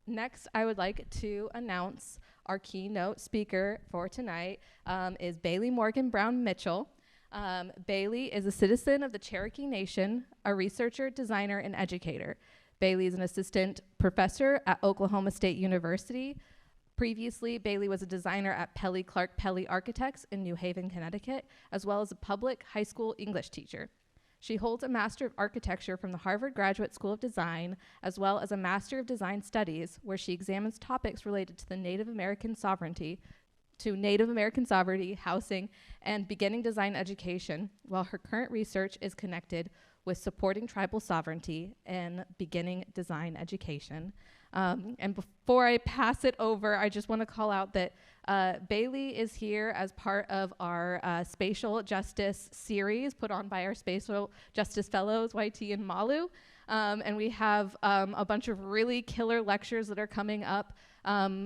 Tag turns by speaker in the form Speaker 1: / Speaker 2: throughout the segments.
Speaker 1: Next, I would like to announce our keynote speaker for tonight is Bailey Morgan Brown Mitchell. Bailey is a citizen of the Cherokee Nation, a researcher, designer, and educator. Bailey is an assistant professor at Oklahoma State University. Previously, Bailey was a designer at Pelli Clarke Pelli Architects in New Haven, Connecticut, as well as a public high school English teacher. She holds a Master of Architecture from the Harvard Graduate School of Design, as well as a Master of Design Studies, where she examines topics related to Native American sovereignty, housing, and beginning design education, while her current research is connected with supporting tribal sovereignty and beginning design education. And before I pass it over, I just want to call out that Bailey is here as part of our Spatial Justice series put on by our Spatial Justice Fellows, YT and Malu. And we have a bunch of really killer lectures that are coming up,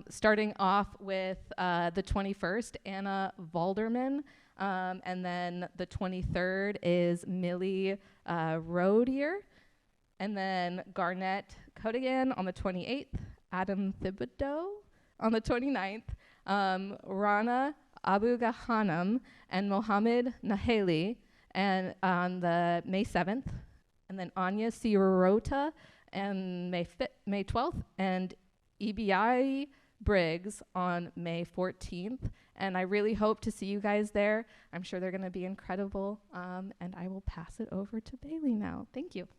Speaker 1: starting off with the 21st, Anna Valderman. And then the 23rd is Millie Rodier. And then Garnett Codigan on the 28th, Adam Thibodeau on the 29th, Rana Abu Ghanem and Mohammed Naheli and on the May 7th, and then Anya Sirota and May 12th, and EBI Briggs on May 14th. And I really hope to see you guys there. I'm sure they're going to be incredible. And I will pass it over to Bailey now. Thank you.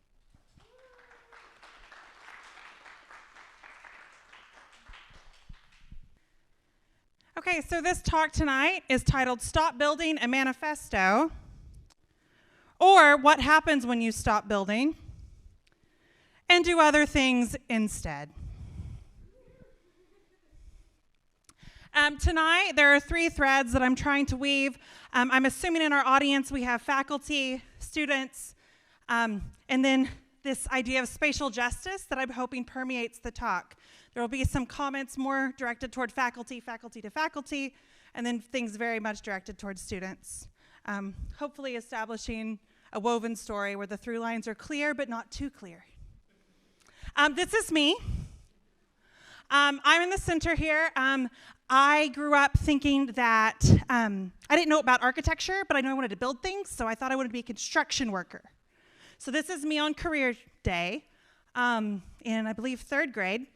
Speaker 2: Okay, so this talk tonight is titled Stop Building a Manifesto, or What Happens When You Stop Building and Do Other Things Instead. Tonight, there are 3 threads that I'm trying to weave. I'm assuming in our audience we have faculty, students, and then this idea of spatial justice that I'm hoping permeates the talk. There will be some comments more directed toward faculty to faculty, and then things very much directed towards students. Hopefully establishing a woven story where the through lines are clear but not too clear. This is me. I'm in the center here. I grew up thinking that I didn't know about architecture, but I knew I wanted to build things, so I thought I wanted to be a construction worker. So this is me on career day in, I believe, 3rd grade.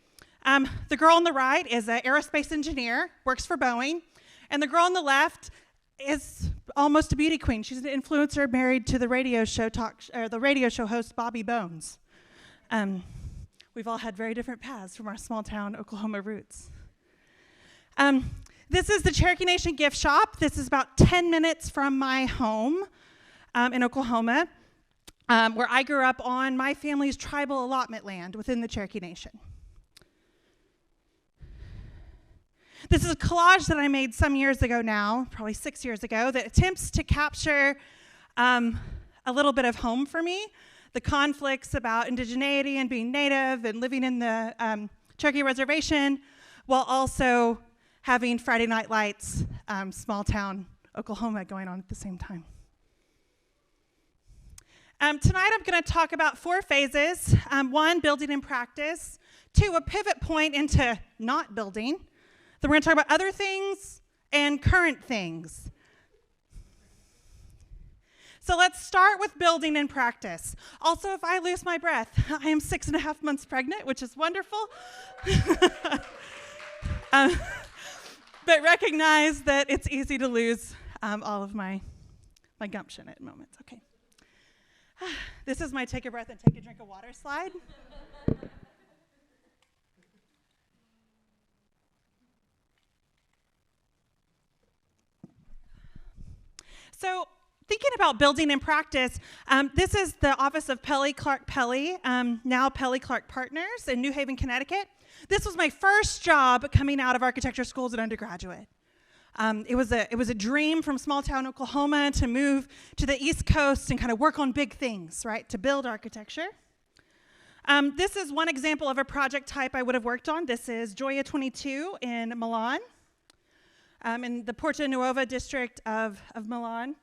Speaker 2: The girl on the right is an aerospace engineer, works for Boeing, and the girl on the left is almost a beauty queen. She's an influencer married to the radio show host Bobby Bones. We've all had very different paths from our small town Oklahoma roots. This is the Cherokee Nation gift shop. This is about 10 minutes from my home in Oklahoma, where I grew up on my family's tribal allotment land within the Cherokee Nation. This is a collage that I made some years ago now, probably 6 years ago, that attempts to capture a little bit of home for me, the conflicts about indigeneity and being native and living in the Cherokee Reservation, while also having Friday Night Lights, small town Oklahoma going on at the same time. Tonight I'm going to talk about 4 phases. 1, building in practice. 2, a pivot point into not building. Then we're going to talk about other things and current things. So let's start with building in practice. Also, if I lose my breath, I am 6.5 months pregnant, which is wonderful. But recognize that it's easy to lose all of my gumption at moments. Okay. This is my take a breath and take a drink of water slide. So thinking about building in practice, this is the office of Pelli Clarke Pelli, now Pelli Clarke Partners in New Haven, Connecticut. This was my first job coming out of architecture school as an undergraduate. It was a dream from small town Oklahoma to move to the East Coast and kind of work on big things, right, to build architecture. This is one example of a project type I would have worked on. This is Gioia 22 in Milan, in the Porta Nuova district of Milan.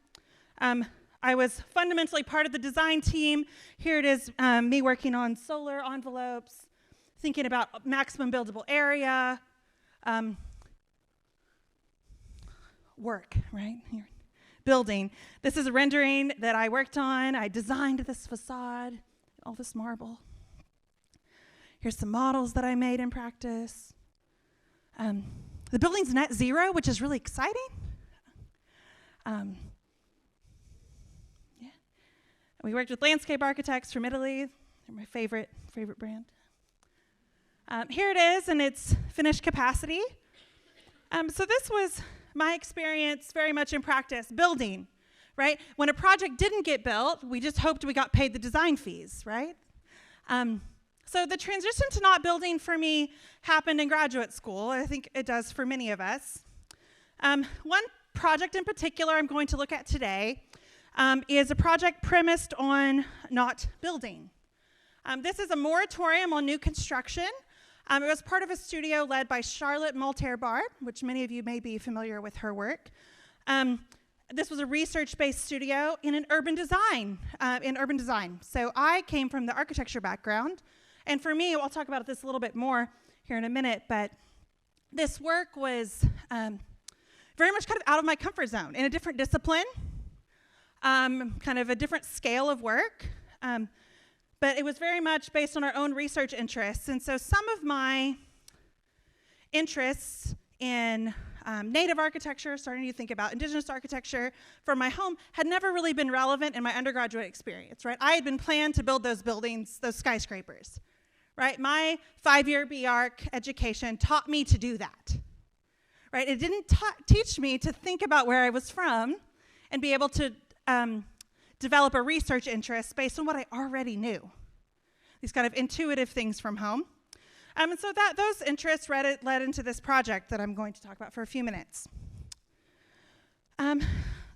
Speaker 2: I was fundamentally part of the design team. Here it is, me working on solar envelopes, thinking about maximum buildable area, work, right? Here. Building. This is a rendering that I worked on. I designed this facade, all this marble. Here's some models that I made in practice. The building's net zero, which is really exciting. Yeah. We worked with landscape architects from Italy. They're my favorite brand. Here it is in its finished capacity. So this was my experience very much in practice, building, right? When a project didn't get built, we just hoped we got paid the design fees, right? So the transition to not building for me happened in graduate school. I think it does for many of us. One project in particular I'm going to look at today is a project premised on not building. This is a moratorium on new construction. It was part of a studio led by Charlotte Malter-Bard, which many of you may be familiar with her work. This was a research-based studio in urban design. So I came from the architecture background, and for me, I'll talk about this a little bit more here in a minute, but this work was very much kind of out of my comfort zone, in a different discipline, kind of a different scale of work. But it was very much based on our own research interests. And so some of my interests in native architecture, starting to think about indigenous architecture from my home, had never really been relevant in my undergraduate experience, right? I had been planned to build those buildings, those skyscrapers, right? My 5-year BArch education taught me to do that, right? It didn't teach me to think about where I was from and be able to develop a research interest based on what I already knew. These kind of intuitive things from home. And so those interests led into this project that I'm going to talk about for a few minutes.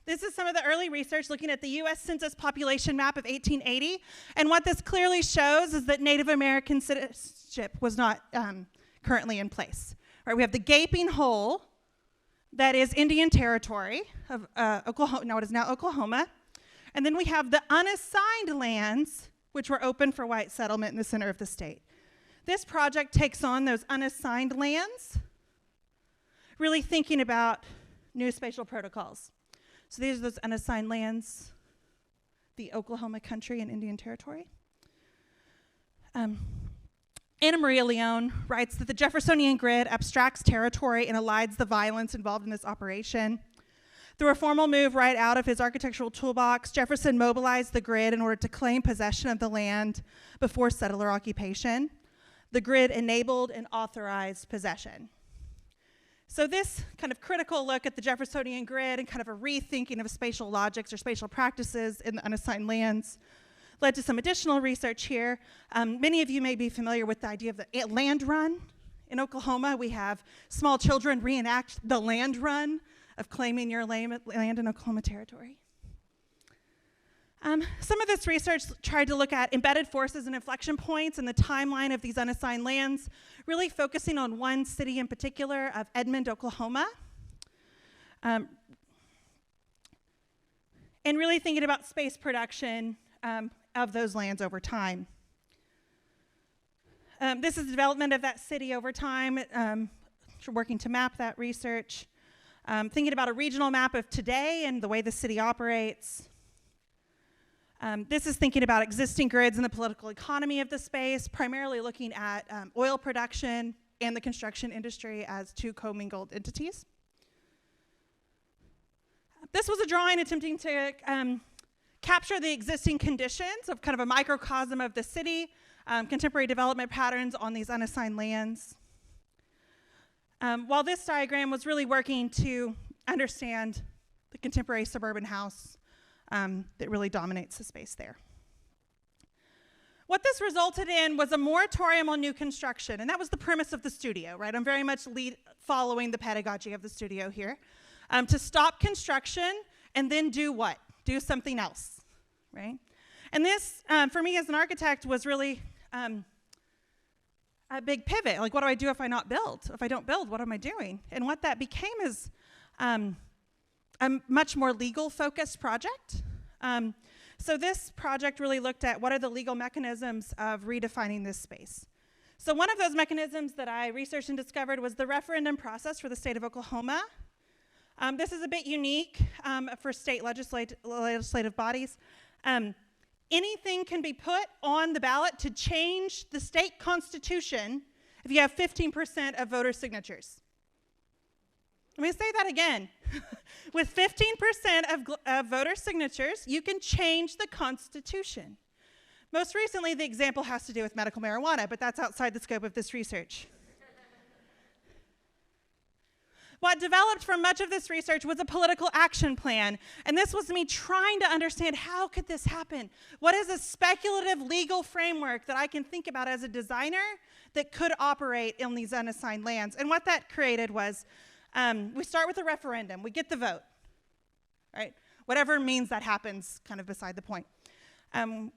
Speaker 2: This is some of the early research looking at the U.S. Census population map of 1880. And what this clearly shows is that Native American citizenship was not currently in place. Right, we have the gaping hole that is Indian Territory of Oklahoma, what is now Oklahoma. And then we have the unassigned lands, which were open for white settlement in the center of the state. This project takes on those unassigned lands, really thinking about new spatial protocols. So these are those unassigned lands, the Oklahoma country and Indian Territory. Anna Maria Leone writes that the Jeffersonian grid abstracts territory and elides the violence involved in this operation. Through a formal move right out of his architectural toolbox, Jefferson mobilized the grid in order to claim possession of the land before settler occupation. The grid enabled and authorized possession. So this kind of critical look at the Jeffersonian grid and kind of a rethinking of spatial logics or spatial practices in the unassigned lands led to some additional research here. Many of you may be familiar with the idea of the land run. In Oklahoma, we have small children reenact the land run of claiming your land in Oklahoma Territory. Some of this research tried to look at embedded forces and inflection points in the timeline of these unassigned lands, really focusing on one city in particular of Edmond, Oklahoma, and really thinking about space production of those lands over time. This is the development of that city over time, working to map that research. Thinking about a regional map of today and the way the city operates. This is thinking about existing grids and the political economy of the space, primarily looking at oil production and the construction industry as two commingled entities. This was a drawing attempting to capture the existing conditions of kind of a microcosm of the city, contemporary development patterns on these unassigned lands. While this diagram was really working to understand the contemporary suburban house that really dominates the space there. What this resulted in was a moratorium on new construction, and that was the premise of the studio, right? I'm very much following the pedagogy of the studio here. To stop construction and then do what? Do something else, right? And this, for me as an architect, was really a big pivot. Like, what do I do if I not build? If I don't build, what am I doing? And what that became is a much more legal-focused project. So this project really looked at what are the legal mechanisms of redefining this space. So one of those mechanisms that I researched and discovered was the referendum process for the state of Oklahoma. This is a bit unique for state legislative bodies. Anything can be put on the ballot to change the state constitution if you have 15% of voter signatures. Let me say that again. With 15% of voter signatures, you can change the Constitution. Most recently, the example has to do with medical marijuana, but that's outside the scope of this research. What developed from much of this research was a political action plan, and this was me trying to understand how could this happen? What is a speculative legal framework that I can think about as a designer that could operate in these unassigned lands? And what that created was we start with a referendum. We get the vote, right? Whatever means that happens, kind of beside the point.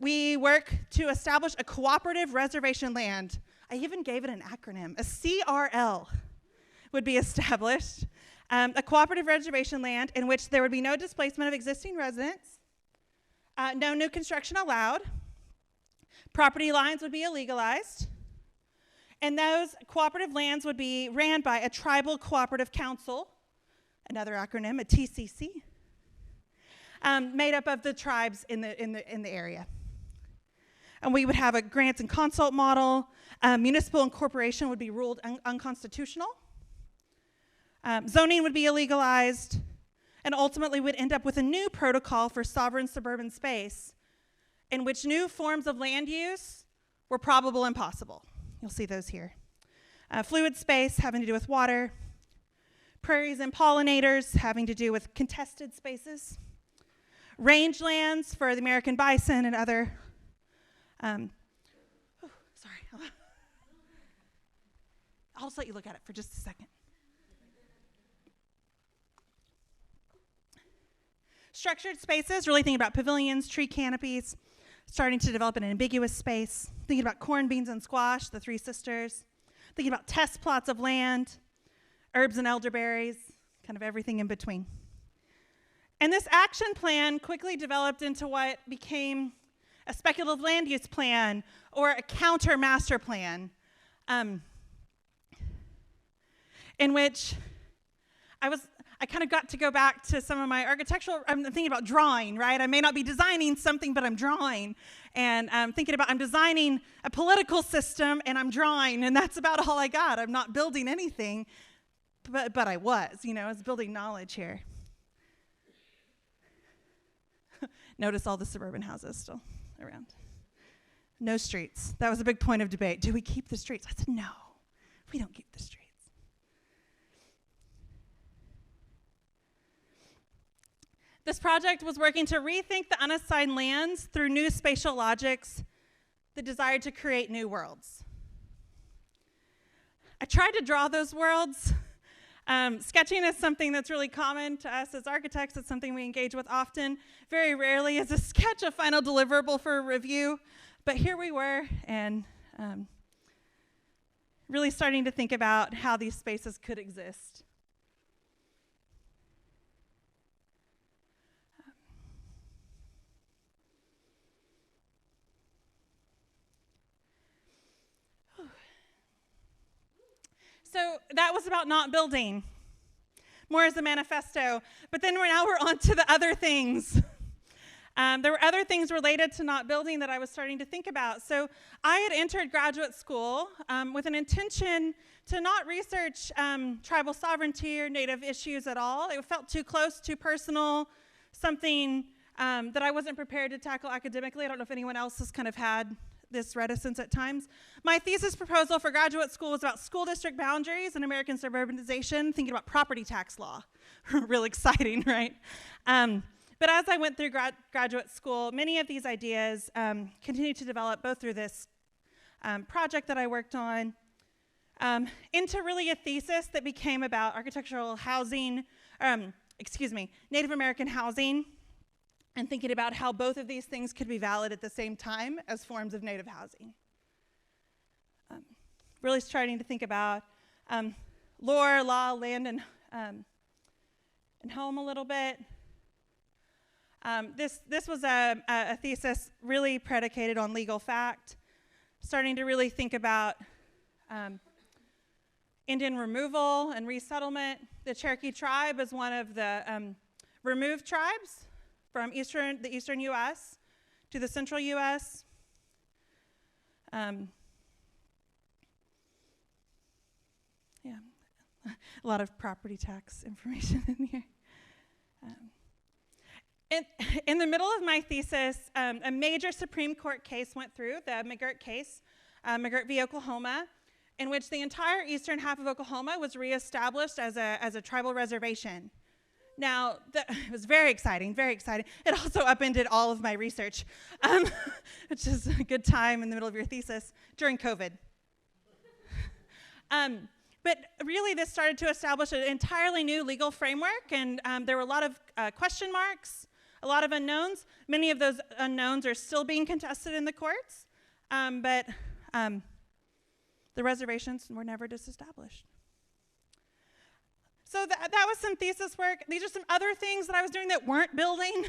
Speaker 2: We work to establish a cooperative reservation land. I even gave it an acronym. A CRL would be established. A cooperative reservation land in which there would be no displacement of existing residents, no new construction allowed, property lines would be illegalized, and those cooperative lands would be ran by a tribal cooperative council, another acronym, a TCC, made up of the tribes in the area. And we would have a grants and consult model. Municipal incorporation would be ruled unconstitutional. Zoning would be illegalized, and ultimately would end up with a new protocol for sovereign suburban space in which new forms of land use were probable and possible. You'll see those here. Fluid space having to do with water, prairies and pollinators having to do with contested spaces, rangelands for the American bison and other, I'll just let you look at it for just a second. Structured spaces, really thinking about pavilions, tree canopies, starting to develop an ambiguous space, thinking about corn, beans, and squash, the three sisters, thinking about test plots of land, herbs and elderberries, kind of everything in between. And this action plan quickly developed into what became a speculative land use plan or a counter master plan, in which I kind of got to go back to some of my architectural, I'm thinking about drawing, right? I may not be designing something, but I'm drawing. And I'm thinking about, I'm designing a political system and I'm drawing, and that's about all I got. I'm not building anything, but I was building knowledge here. Notice all the suburban houses still around. No streets. That was a big point of debate. Do we keep the streets? I said, no, we don't keep the streets. This project was working to rethink the unassigned lands through new spatial logics that desired to create new worlds. I tried to draw those worlds. Sketching is something that's really common to us as architects. It's something we engage with often. Very rarely is a sketch a final deliverable for a review, but here we were, and really starting to think about how these spaces could exist. So that was about not building, more as a manifesto. But then now we're on to the other things. There were other things related to not building that I was starting to think about. So I had entered graduate school with an intention to not research tribal sovereignty or Native issues at all. It felt too close, too personal, something that I wasn't prepared to tackle academically. I don't know if anyone else has kind of had this reticence at times. My thesis proposal for graduate school was about school district boundaries and American suburbanization, thinking about property tax law. Real exciting, right? But as I went through graduate school, many of these ideas continued to develop both through this project that I worked on into really a thesis that became about architectural housing, Native American housing, and thinking about how both of these things could be valid at the same time as forms of Native housing. Really starting to think about lore, law, land, and home a little bit. This was a thesis really predicated on legal fact, starting to really think about Indian removal and resettlement. The Cherokee tribe is one of the removed tribes from the eastern U.S. to the central U.S. A lot of property tax information in here. In the middle of my thesis, a major Supreme Court case went through, the McGirt case, McGirt v. Oklahoma, in which the entire eastern half of Oklahoma was reestablished as a tribal reservation. Now, it was very exciting, very exciting. It also upended all of my research, which is a good time in the middle of your thesis during COVID. But really, this started to establish an entirely new legal framework, and there were a lot of question marks, a lot of unknowns. Many of those unknowns are still being contested in the courts, but the reservations were never disestablished. So that was some thesis work. These are some other things that I was doing that weren't building.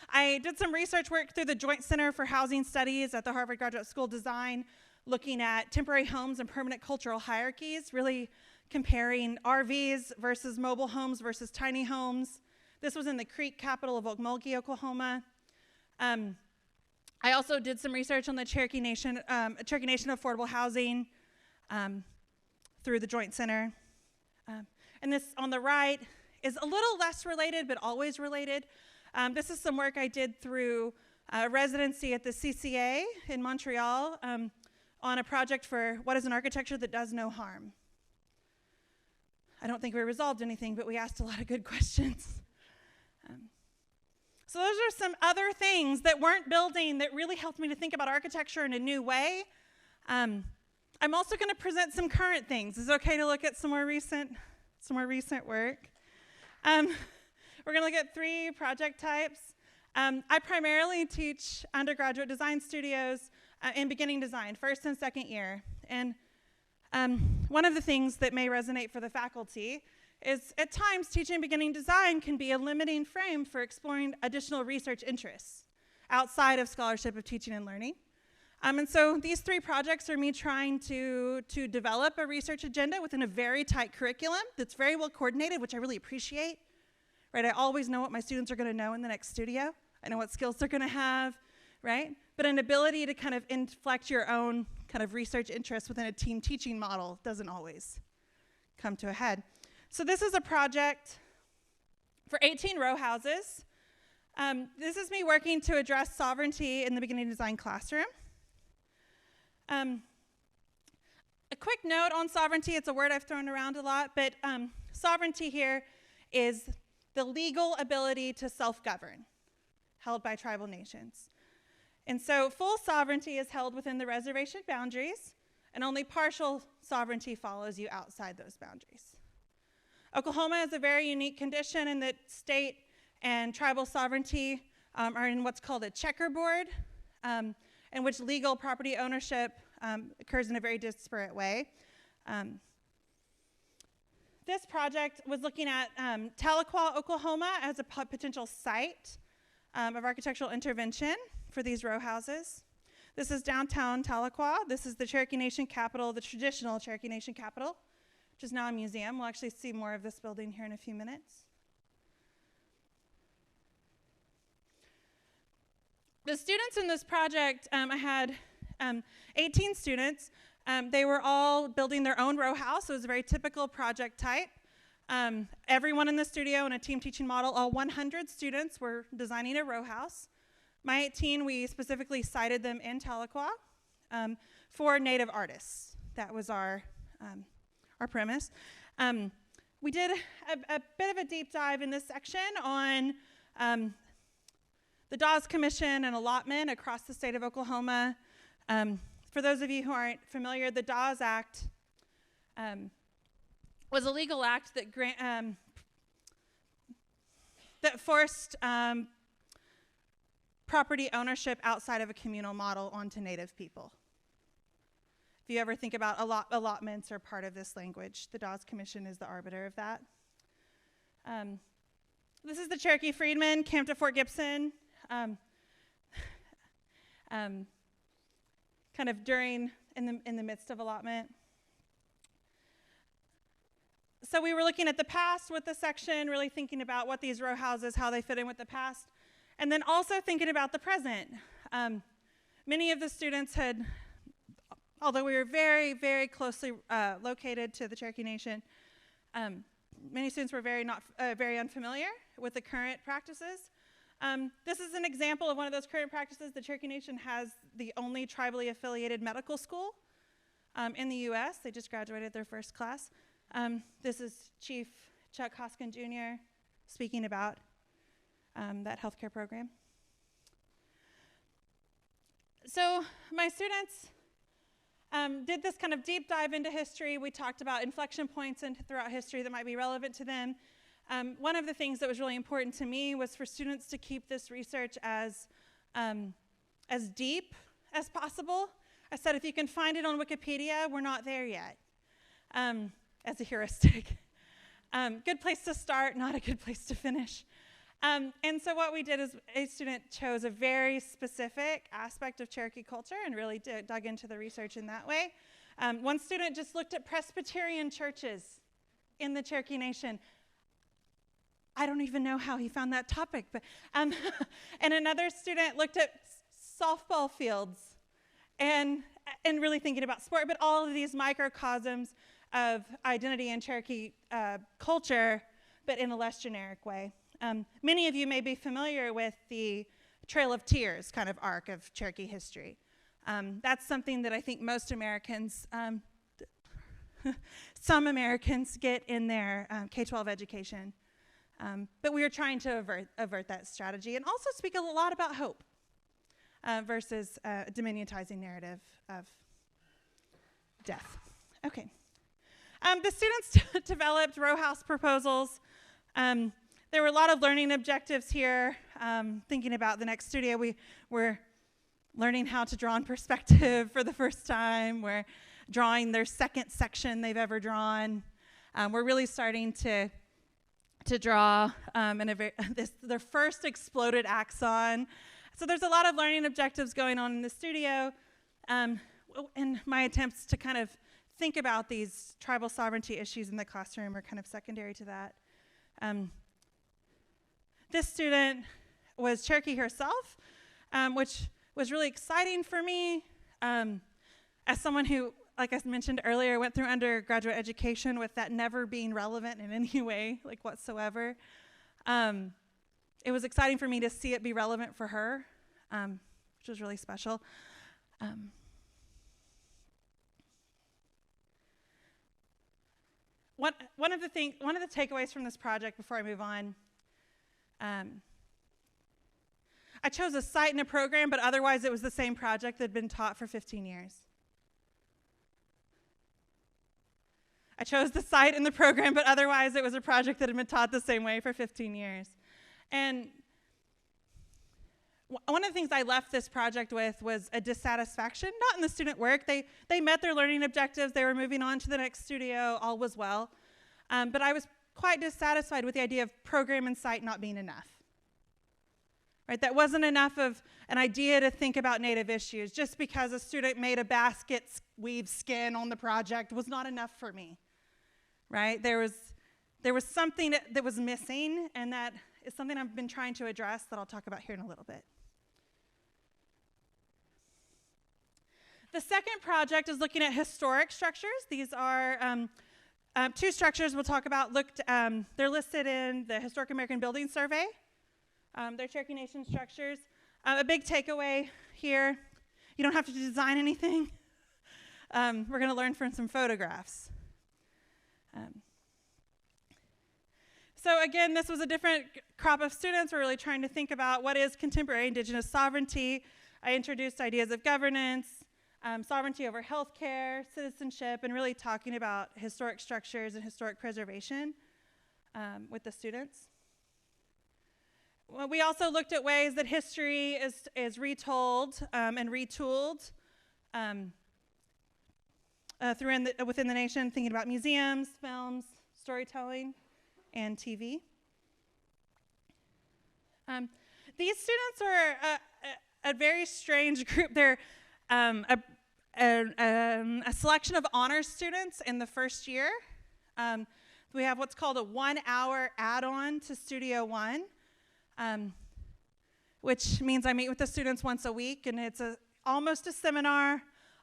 Speaker 2: I did some research work through the Joint Center for Housing Studies at the Harvard Graduate School of Design, looking at temporary homes and permanent cultural hierarchies, really comparing RVs versus mobile homes versus tiny homes. This was in the Creek capital of Okmulgee, Oklahoma. I also did some research on the Cherokee Nation affordable housing through the Joint Center. And this on the right is a little less related, but always related. This is some work I did through residency at the CCA in Montreal on a project for what is an architecture that does no harm. I don't think we resolved anything, but we asked a lot of good questions. So those are some other things that weren't building that really helped me to think about architecture in a new way. I'm also going to present some current things. Is it okay to look at some more recent work? We're going to look at 3 project types. I primarily teach undergraduate design studios in beginning design, first and second year. And one of the things that may resonate for the faculty is at times teaching beginning design can be a limiting frame for exploring additional research interests outside of scholarship of teaching and learning. And so these 3 projects are me trying to develop a research agenda within a very tight curriculum that's very well coordinated, which I really appreciate. Right? I always know what my students are going to know in the next studio. I know what skills they're going to have, right? But an ability to kind of inflect your own kind of research interests within a team teaching model doesn't always come to a head. So this is a project for 18 row houses. This is me working to address sovereignty in the beginning design classroom. A quick note on sovereignty, it's a word I've thrown around a lot, but sovereignty here is the legal ability to self-govern, held by tribal nations. And so full sovereignty is held within the reservation boundaries, and only partial sovereignty follows you outside those boundaries. Oklahoma is a very unique condition in that state and tribal sovereignty are in what's called a checkerboard, in which legal property ownership occurs in a very disparate way. This project was looking at Tahlequah, Oklahoma as a potential site of architectural intervention for these row houses. This is downtown Tahlequah. This is the Cherokee Nation capital, the traditional Cherokee Nation capital, which is now a museum. We'll actually see more of this building here in a few minutes. The students in this project, I had 18 students. They were all building their own row house. It was a very typical project type. Everyone in the studio in a team teaching model, all 100 students were designing a row house. My 18, we specifically cited them in Tahlequah for Native artists. That was our premise. We did a bit of a deep dive in this section on the Dawes Commission and allotment across the state of Oklahoma. For those of you who aren't familiar, the Dawes Act was a legal act that forced property ownership outside of a communal model onto Native people. If you ever think about allotments are part of this language, the Dawes Commission is the arbiter of that. This is the Cherokee Freedmen camped at Fort Gibson. Kind of in the midst of allotment. So we were looking at the past with this section, really thinking about what these row houses, how they fit in with the past, and then also thinking about the present. Many of the students had, although we were very, very closely located to the Cherokee Nation, many students were very unfamiliar with the current practices. This is an example of one of those current practices. The Cherokee Nation has the only tribally affiliated medical school in the U.S. They just graduated their first class. This is Chief Chuck Hoskin Jr. speaking about that healthcare program. So my students did this kind of deep dive into history. We talked about inflection points throughout history that might be relevant to them. One of the things that was really important to me was for students to keep this research as deep as possible. I said, if you can find it on Wikipedia, we're not there yet, as a heuristic. Good place to start, not a good place to finish. And so what we did is a student chose a very specific aspect of Cherokee culture and really dug into the research in that way. One student just looked at Presbyterian churches in the Cherokee Nation. I don't even know how he found that topic, but and another student looked at softball fields and really thinking about sport, but all of these microcosms of identity in Cherokee culture, but in a less generic way. Many of you may be familiar with the Trail of Tears kind of arc of Cherokee history. That's something that I think most Americans, some Americans get in their K-12 education. But we are trying to avert that strategy and also speak a lot about hope versus a diminutizing narrative of death. Okay. The students developed row house proposals. There were a lot of learning objectives here. Thinking about the next studio, we were learning how to draw in perspective for the first time. We're drawing their second section they've ever drawn. We're really starting to draw their first exploded axon. So there's a lot of learning objectives going on in the studio. And my attempts to kind of think about these tribal sovereignty issues in the classroom are kind of secondary to that. This student was Cherokee herself, which was really exciting for me as someone who, like I mentioned earlier, went through undergraduate education with that never being relevant in any way, like whatsoever. It was exciting for me to see it be relevant for her, which was really special. One of the takeaways from this project before I move on, I chose a site and a program, but otherwise it was the same project that had been taught for 15 years. I chose the site and the program, but otherwise it was a project that had been taught the same way for 15 years. And one of the things I left this project with was a dissatisfaction, not in the student work. They met their learning objectives. They were moving on to the next studio. All was well. But I was quite dissatisfied with the idea of program and site not being enough. Right? That wasn't enough of an idea to think about Native issues. Just because a student made a basket weave skin on the project was not enough for me. Right? There was something that was missing, and that is something I've been trying to address that I'll talk about here in a little bit. The second project is looking at historic structures. These are two structures we'll talk about. They're listed in the Historic American Building Survey. They're Cherokee Nation structures. A big takeaway here, you don't have to design anything. We're going to learn from some photographs. So again, this was a different crop of students. We're really trying to think about what is contemporary Indigenous sovereignty. I introduced ideas of governance, sovereignty over healthcare, citizenship, and really talking about historic structures and historic preservation with the students. Well, we also looked at ways that history is retold and retooled within the nation, thinking about museums, films, storytelling, and TV. These students are a very strange group. They're a selection of honors students in the first year. We have what's called a 1-hour add-on to Studio One, which means I meet with the students once a week, and it's almost a seminar,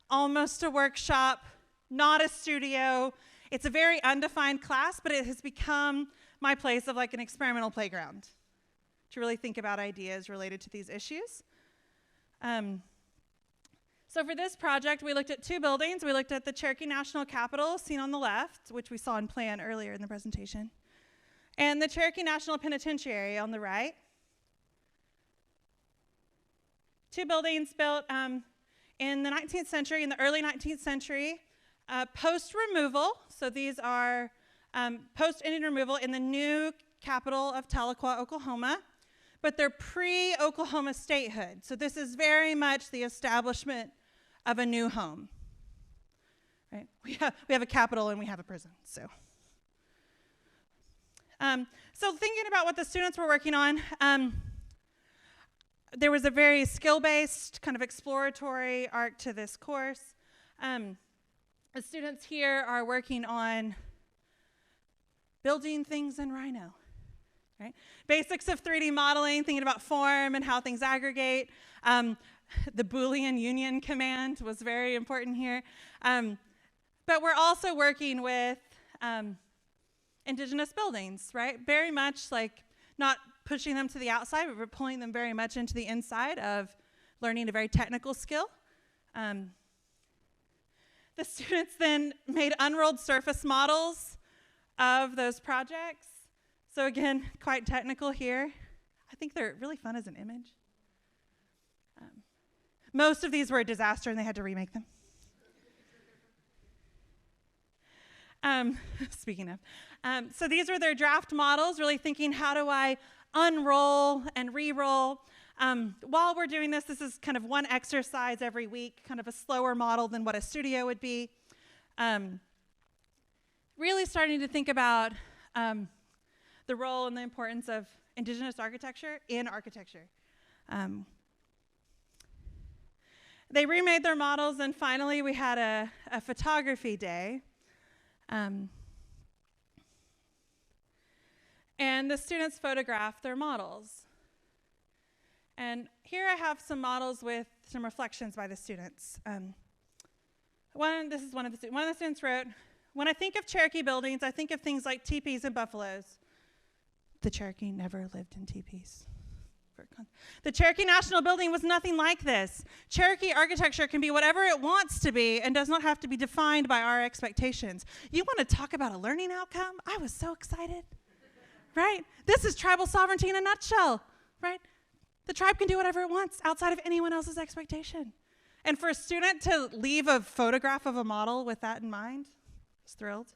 Speaker 2: almost a workshop, not a studio. It's a very undefined class, but it has become my place of like an experimental playground to really think about ideas related to these issues. So for this project, we looked at 2 buildings. We looked at the Cherokee National Capitol, seen on the left, which we saw in plan earlier in the presentation, and the Cherokee National Penitentiary on the right. 2 buildings built in the 19th century, in the early 19th century, post-removal. So these are post-Indian removal in the new capital of Tahlequah, Oklahoma, but they're pre-Oklahoma statehood. So this is very much the establishment of a new home. Right? We have a capital and we have a prison. So thinking about what the students were working on, there was a very skill-based, kind of exploratory arc to this course. The students here are working on building things in Rhino. Right? Basics of 3D modeling, thinking about form and how things aggregate. The Boolean union command was very important here. But we're also working with indigenous buildings, right? Very much like not pushing them to the outside, but we're pulling them very much into the inside of learning a very technical skill. The students then made unrolled surface models of those projects. So again, quite technical here. I think they're really fun as an image. Most of these were a disaster and they had to remake them. Speaking of. So these were their draft models, really thinking, how do I unroll and re-roll? While we're doing this is kind of one exercise every week, kind of a slower model than what a studio would be. Really starting to think about the role and the importance of indigenous architecture in architecture. They remade their models, and finally we had a photography day. And the students photographed their models. And here I have some models with some reflections by the students. This is one of the students wrote, "When I think of Cherokee buildings, I think of things like teepees and buffaloes. The Cherokee never lived in teepees. The Cherokee National Building was nothing like this. Cherokee architecture can be whatever it wants to be and does not have to be defined by our expectations." You want to talk about a learning outcome? I was so excited, right? This is tribal sovereignty in a nutshell, right? The tribe can do whatever it wants outside of anyone else's expectation. And for a student to leave a photograph of a model with that in mind, I was thrilled.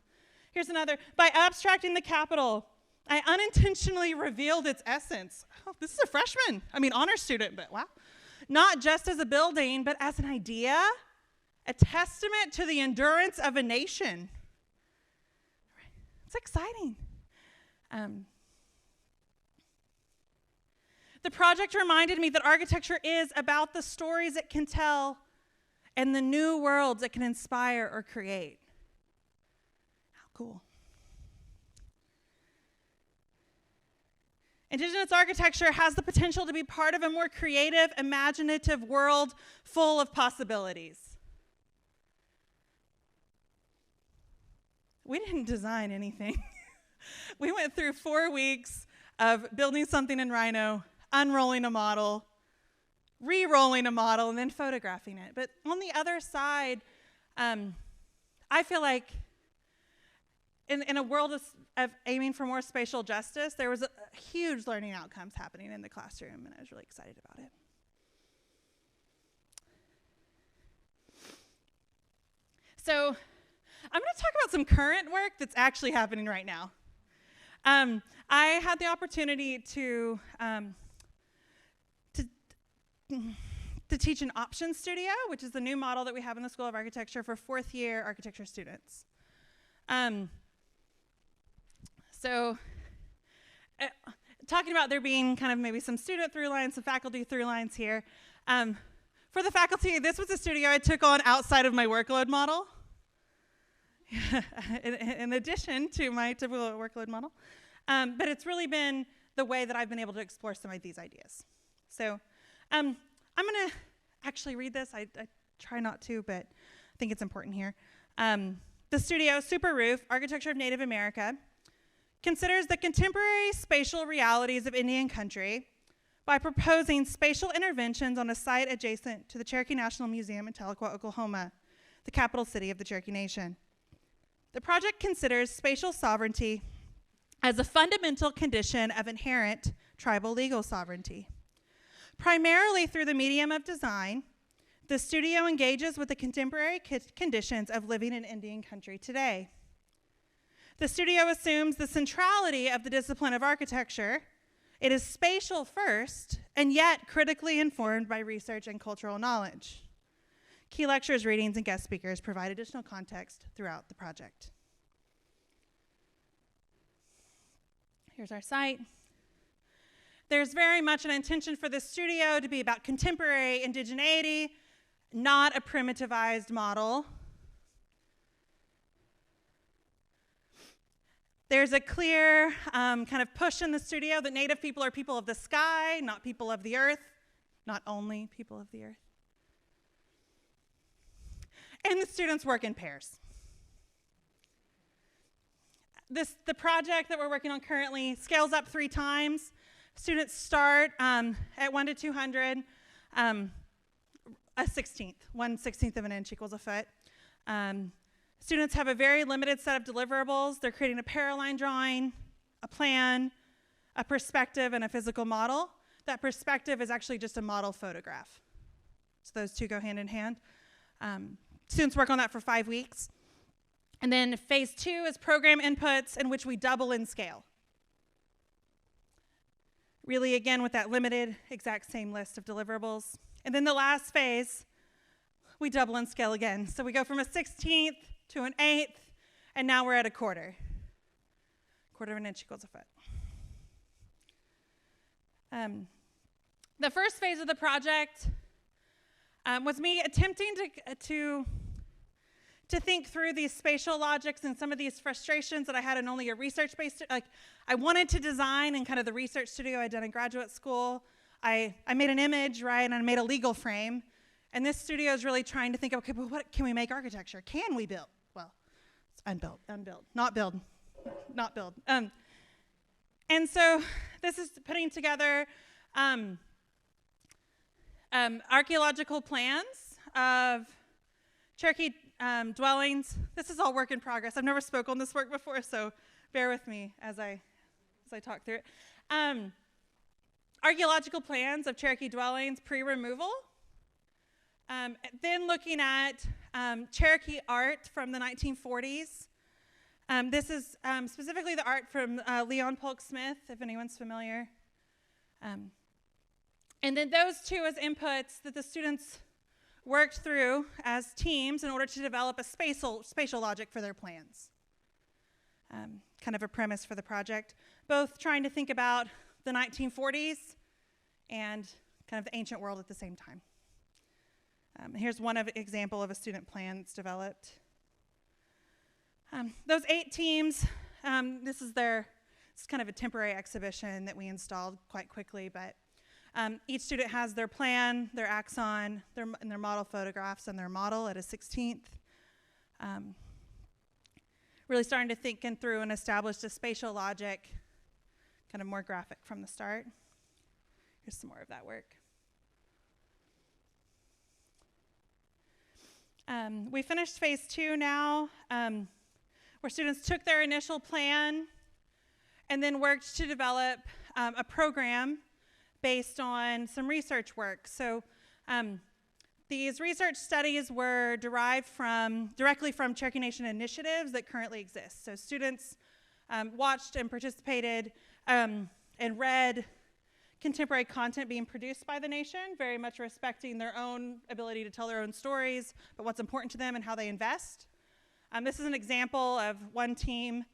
Speaker 2: Here's another. "By abstracting the Capitol, I unintentionally revealed its essence." Oh, this is a freshman. Honor student, but wow. "Not just as a building, but as an idea, a testament to the endurance of a nation." It's exciting. "The project reminded me that architecture is about the stories it can tell and the new worlds it can inspire or create." How cool. "Indigenous architecture has the potential to be part of a more creative, imaginative world full of possibilities." We didn't design anything. We went through 4 weeks of building something in Rhino, unrolling a model, re-rolling a model, and then photographing it. But on the other side, I feel like in a world of aiming for more spatial justice, there was a huge learning outcomes happening in the classroom, and I was really excited about it. So I'm going to talk about some current work that's actually happening right now. I had the opportunity to teach an option studio, which is the new model that we have in the School of Architecture for 4th-year architecture students. Talking about there being kind of maybe some student through lines, some faculty through lines here. For the faculty, this was a studio I took on outside of my workload model. in addition to my typical workload model. But it's really been the way that I've been able to explore some of these ideas. So I'm going to actually read this. I try not to, but I think it's important here. The studio, Super Roof, Architecture of Native America, considers the contemporary spatial realities of Indian country by proposing spatial interventions on a site adjacent to the Cherokee National Museum in Tahlequah, Oklahoma, the capital city of the Cherokee Nation. The project considers spatial sovereignty as a fundamental condition of inherent tribal legal sovereignty. Primarily through the medium of design, the studio engages with the contemporary conditions of living in Indian country today. The studio assumes the centrality of the discipline of architecture. It is spatial first, and yet critically informed by research and cultural knowledge. Key lectures, readings, and guest speakers provide additional context throughout the project. Here's our site. There's very much an intention for the studio to be about contemporary indigeneity, not a primitivized model. There's a clear kind of push in the studio that Native people are people of the sky, not people of the earth, not only people of the earth. And the students work in pairs. The project that we're working on currently scales up 3 times. Students start at 1 to 200, a 16th. 1/16 of an inch equals a foot. Students have a very limited set of deliverables. They're creating a paraline drawing, a plan, a perspective, and a physical model. That perspective is actually just a model photograph. So those two go hand in hand. Students work on that for 5 weeks. And then phase 2 is program inputs, in which we double in scale. Really, again, with that limited, exact same list of deliverables. And then the last phase, we double in scale again. So we go from a 16th to an 1/8, and now we're at a quarter. 1/4 of an inch equals a foot. The first phase of the project was me attempting to think through these spatial logics and some of these frustrations that I had in only a research-based, like I wanted to design in kind of the research studio I'd done in graduate school. I made an image, right, and I made a legal frame. And this studio is really trying to think, okay, but what can we make architecture? Can we build? Well, it's unbuilt, not build. And so this is putting together archaeological plans of Cherokee dwellings. This is all work in progress. I've never spoken on this work before, so bear with me as I talk through it. Archaeological plans of Cherokee dwellings pre-removal. Then looking at Cherokee art from the 1940s. This is specifically the art from Leon Polk Smith, if anyone's familiar. And then those two as inputs that the students worked through as teams in order to develop a spatial logic for their plans. Kind of a premise for the project, both trying to think about the 1940s and kind of the ancient world at the same time. Here's one example of a student plan that's developed. Those 8 teams, this is kind of a temporary exhibition that we installed quite quickly, but each student has their plan, their axon, and their model photographs, and their model at a 16th. Really starting to think through and establish a spatial logic, kind of more graphic from the start. Here's some more of that work. We finished phase 2 now, where students took their initial plan and then worked to develop a program based on some research work. So these research studies were derived directly from Cherokee Nation initiatives that currently exist. So students watched and participated and read contemporary content being produced by the nation, very much respecting their own ability to tell their own stories, but what's important to them and how they invest. This is an example of one team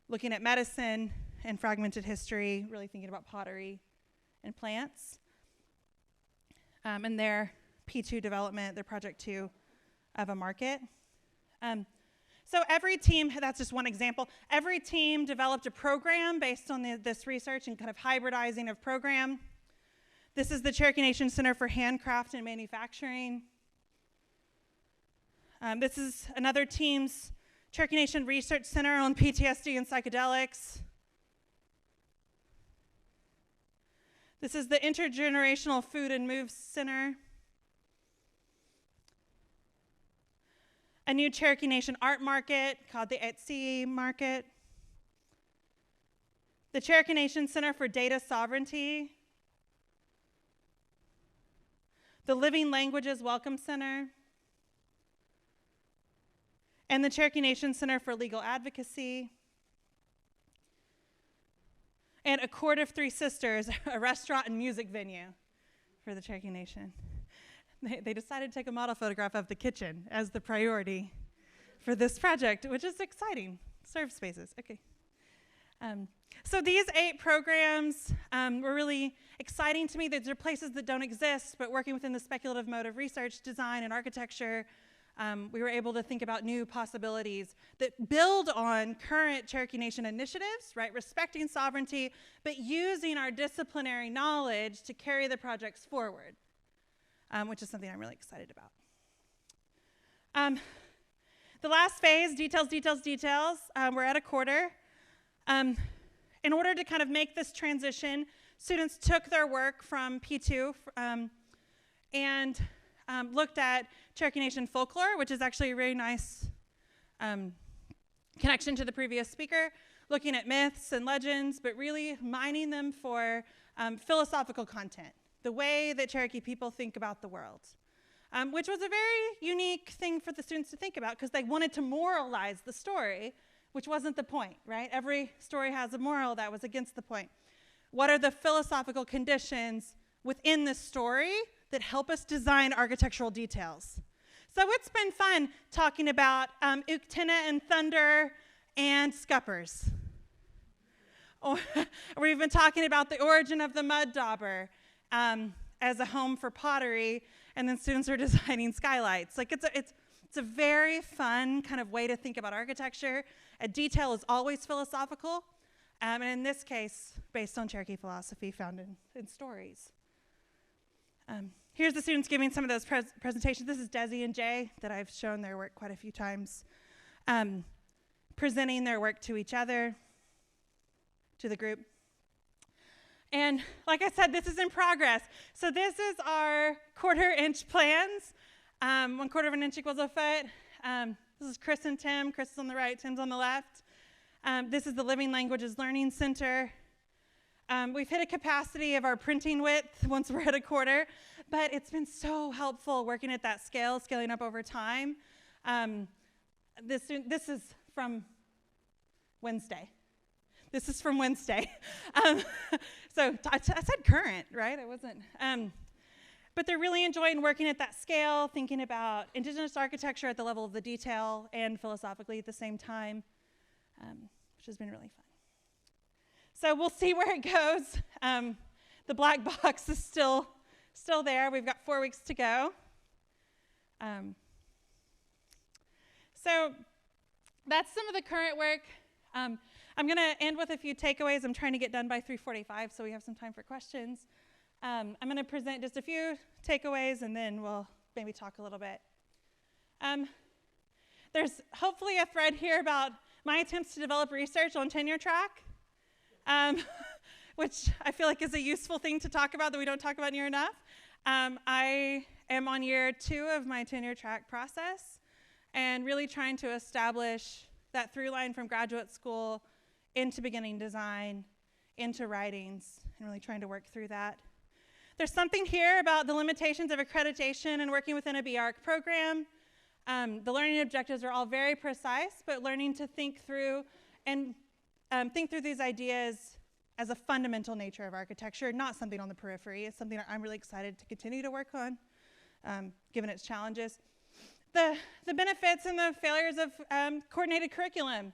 Speaker 2: looking at medicine and fragmented history, really thinking about pottery and plants. And their P2 development, their project 2 of a market. So every team, that's just one example, every team developed a program based on this research and kind of hybridizing of program. This is the Cherokee Nation Center for Handcraft and Manufacturing. This is another team's Cherokee Nation Research Center on PTSD and psychedelics. This is the Intergenerational Food and Move Center. A new Cherokee Nation art market called the Etsy Market. The Cherokee Nation Center for Data Sovereignty. The Living Languages Welcome Center. And the Cherokee Nation Center for Legal Advocacy. And A Court of Three Sisters, a restaurant and music venue for the Cherokee Nation. They decided to take a model photograph of the kitchen as the priority for this project, which is exciting. Serve spaces, okay. So these 8 programs were really exciting to me. These are places that don't exist, but working within the speculative mode of research, design, and architecture, we were able to think about new possibilities that build on current Cherokee Nation initiatives, right? Respecting sovereignty, but using our disciplinary knowledge to carry the projects forward, which is something I'm really excited about. The last phase, details, details, details, we're at a quarter. In order to kind of make this transition, students took their work from P2 and looked at Cherokee Nation folklore, which is actually a really nice connection to the previous speaker, looking at myths and legends, but really mining them for philosophical content, the way that Cherokee people think about the world, which was a very unique thing for the students to think about because they wanted to moralize the story, which wasn't the point, right? Every story has a moral that was against the point. What are the philosophical conditions within this story that help us design architectural details? So it's been fun talking about Uktena and thunder and scuppers. Or we've been talking about the origin of the mud dauber as a home for pottery, and then students are designing skylights. Like it's a very fun kind of way to think about architecture. A detail is always philosophical, and in this case, based on Cherokee philosophy found in stories. Here's the students giving some of those presentations. This is Desi and Jay that I've shown their work quite a few times, presenting their work to each other, to the group. And like I said, this is in progress. So this is our 1/4-inch plans. 1/4 of an inch equals a foot. This is Chris and Tim. Chris is on the right, Tim's on the left. This is the Living Languages Learning Center. We've hit a capacity of our printing width once we're at a 1/4, but it's been so helpful working at that scale, scaling up over time. This is from Wednesday. This is from Wednesday. So I said current, right? I wasn't. But they're really enjoying working at that scale, thinking about indigenous architecture at the level of the detail and philosophically at the same time, which has been really fun. So we'll see where it goes. The black box is still there. We've got 4 weeks to go. So that's some of the current work. I'm going to end with a few takeaways. I'm trying to get done by 3:45, so we have some time for questions. I'm going to present just a few takeaways, and then we'll maybe talk a little bit. There's hopefully a thread here about my attempts to develop research on tenure track, which I feel like is a useful thing to talk about that we don't talk about near enough. I am on year 2 of my tenure track process and really trying to establish that through line from graduate school into beginning design, into writings, and really trying to work through that. There's something here about the limitations of accreditation and working within a BARC program. The learning objectives are all very precise, but learning to think through and think through these ideas as a fundamental nature of architecture, not something on the periphery. It's something I'm really excited to continue to work on, given its challenges. The benefits and the failures of coordinated curriculum.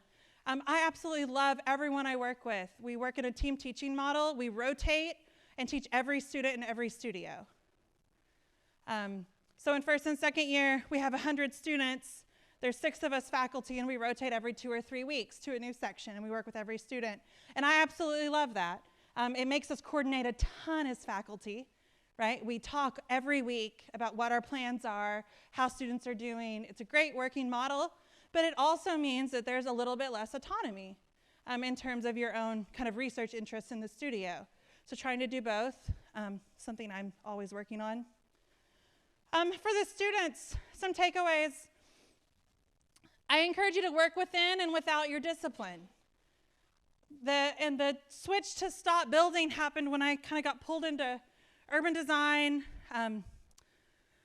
Speaker 2: I absolutely love everyone I work with. We work in a team teaching model. We rotate and teach every student in every studio. So in first and second year, we have 100 students There's 6 of us faculty, and we rotate every 2 or 3 weeks to a new section, and we work with every student. And I absolutely love that. It makes us coordinate a ton as faculty, right? We talk every week about what our plans are, how students are doing. It's a great working model, but it also means that there's a little bit less autonomy in terms of your own kind of research interests in the studio. So trying to do both, something I'm always working on. For the students, some takeaways. I encourage you to work within and without your discipline. The switch to stop building happened when I kind of got pulled into urban design,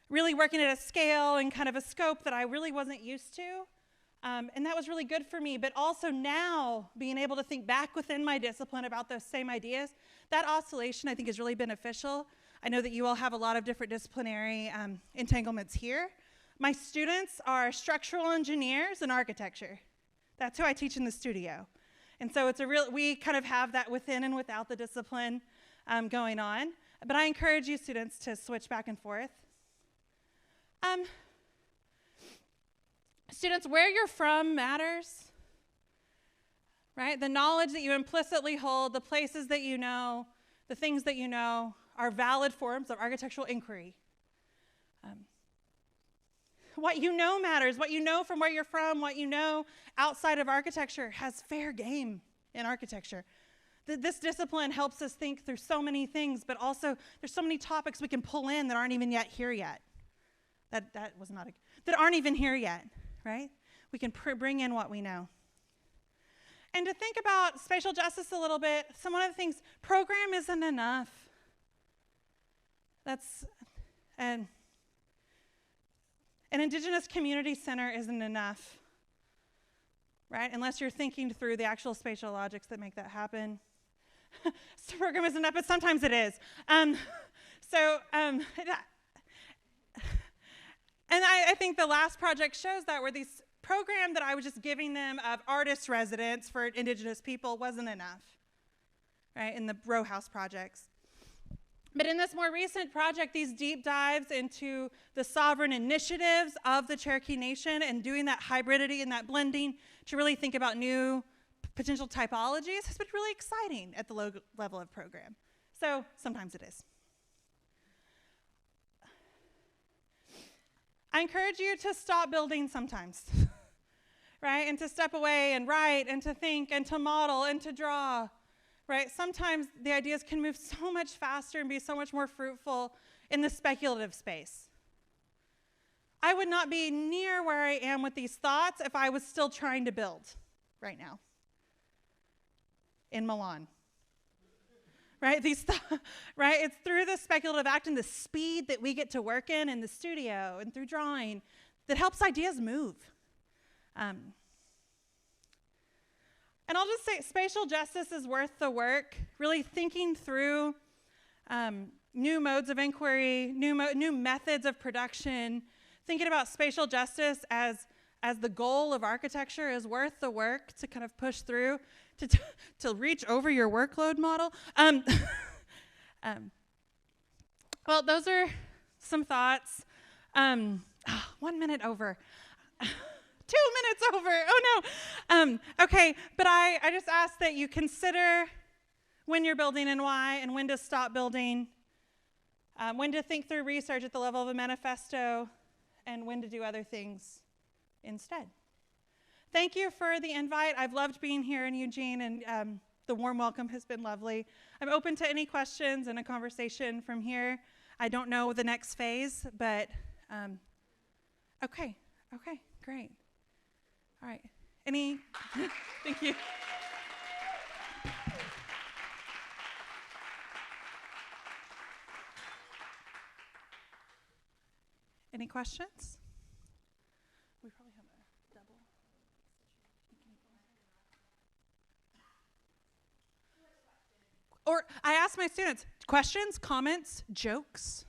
Speaker 2: really working at a scale and kind of a scope that I really wasn't used to. And that was really good for me, but also now being able to think back within my discipline about those same ideas, that oscillation I think is really beneficial. I know that you all have a lot of different disciplinary entanglements here. My students are structural engineers and architecture. That's who I teach in the studio. And so we kind of have that within and without the discipline going on. But I encourage you students to switch back and forth. Students, where you're from matters, right? The knowledge that you implicitly hold, the places that you know, the things that you know are valid forms of architectural inquiry. What you know matters. What you know from where you're from, what you know outside of architecture has fair game in architecture. This discipline helps us think through so many things, but also there's so many topics we can pull in that aren't even yet here yet. That aren't even here yet, right? We can bring in what we know. And to think about spatial justice a little bit, one of the things, program isn't enough. An Indigenous community center isn't enough, right? Unless you're thinking through the actual spatial logics that make that happen. So program isn't enough, but sometimes it is. And I think the last project shows that, where these program that I was just giving them of artist residence for Indigenous people wasn't enough, right, in the row house projects. But in this more recent project, these deep dives into the sovereign initiatives of the Cherokee Nation and doing that hybridity and that blending to really think about new potential typologies has been really exciting at the low level of program. So sometimes it is. I encourage you to stop building sometimes, right? And to step away and write and to think and to model and to draw. Right? Sometimes the ideas can move so much faster and be so much more fruitful in the speculative space. I would not be near where I am with these thoughts if I was still trying to build right now in Milan. Right? Right? It's through the speculative act and the speed that we get to work in the studio and through drawing that helps ideas move. And I'll just say spatial justice is worth the work, really thinking through new modes of inquiry, new methods of production, thinking about spatial justice as the goal of architecture is worth the work to kind of push through, to reach over your workload model. Well, those are some thoughts. 1 minute over. 2 minutes over. Oh, no. Okay, but I just ask that you consider when you're building and why, and when to stop building, when to think through research at the level of a manifesto, and when to do other things instead. Thank you for the invite. I've loved being here in Eugene, and the warm welcome has been lovely. I'm open to any questions and a conversation from here. I don't know the next phase, but okay, great. All right. Thank you. Any questions? We probably have a double. Or I ask my students, questions, comments, jokes?